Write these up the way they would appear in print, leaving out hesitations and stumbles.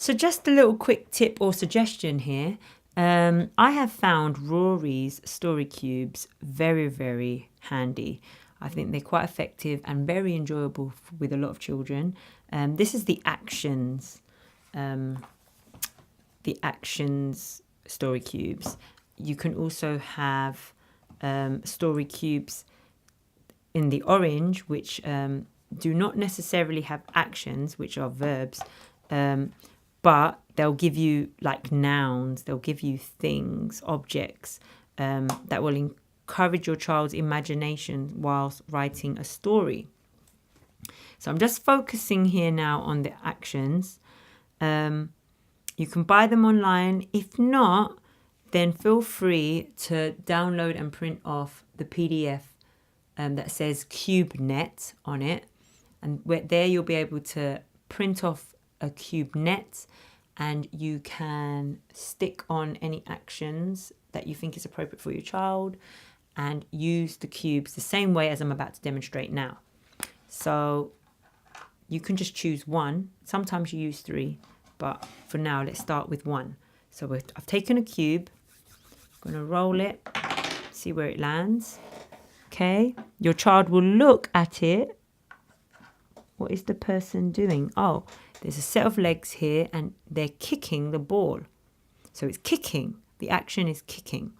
So just a little quick tip or suggestion here. I have found Rory's story cubes very, very handy. I think they're quite effective and very enjoyable with a lot of children. This is the actions story cubes. You can also have story cubes in the orange, which do not necessarily have actions, which are verbs, but they'll give you like nouns, they'll give you things, objects that will encourage your child's imagination whilst writing a story. So I'm just focusing here now on the actions. You can buy them online. If not, then feel free to download and print off the PDF that says CubeNet on it. And there you'll be able to print off a CubeNet, and you can stick on any actions that you think is appropriate for your child and use the cubes the same way as I'm about to demonstrate now. So you can just choose one. Sometimes you use three, but for now, let's start with one. So I've taken a cube, I'm going to roll it, see where it lands. Okay, your child will look at it. What is the person doing? Oh, there's a set of legs here and they're kicking the ball. So it's kicking. The action is kicking.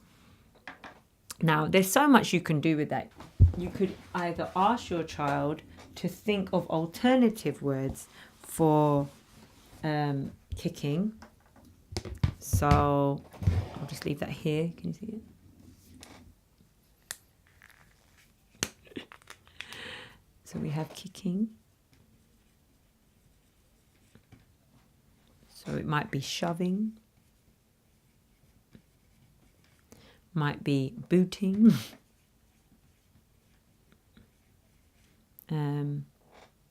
Now, there's so much you can do with that. You could either ask your child to think of alternative words for kicking. So I'll just leave that here. Can you see it? So we have kicking. So it might be shoving. Might be booting.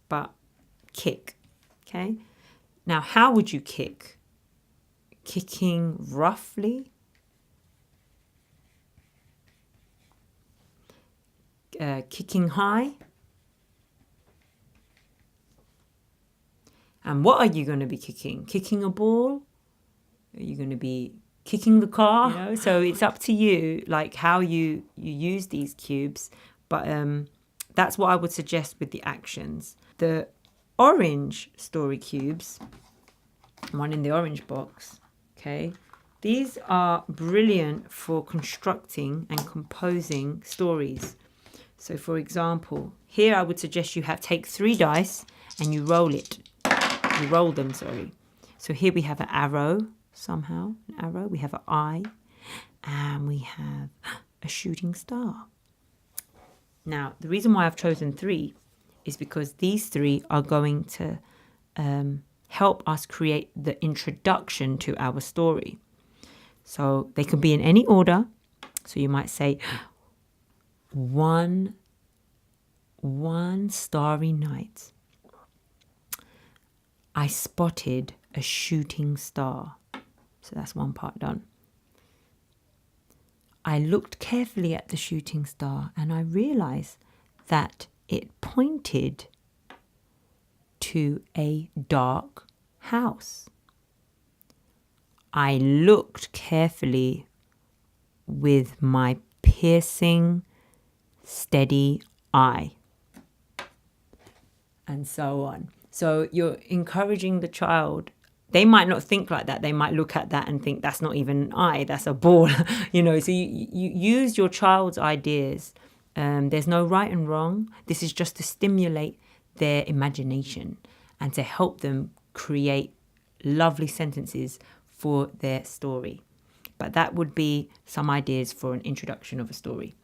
But kick. Okay. Now, how would you kick? Kicking roughly. Kicking high. And what are you going to be kicking? Kicking a ball? Are you going to be kicking the car? You know, so it's up to you, like how you use these cubes. But that's what I would suggest with the actions. The orange story cubes, one in the orange box, okay? These are brilliant for constructing and composing stories. So for example, here I would suggest you take 3 dice and you roll it. You roll them, sorry. So here we have an arrow, somehow, an arrow. We have an eye, and we have a shooting star. Now, the reason why I've chosen 3 is because these 3 are going to help us create the introduction to our story. So they can be in any order. So you might say, one starry night, I spotted a shooting star. So that's one part done. I looked carefully at the shooting star and I realized that it pointed to a dark house. I looked carefully with my piercing, steady eye. And so on. So you're encouraging the child. They might not think like that. They might look at that and think that's not even an eye, that's a ball. You know, so you use your child's ideas. There's no right and wrong. This is just to stimulate their imagination and to help them create lovely sentences for their story. But that would be some ideas for an introduction of a story.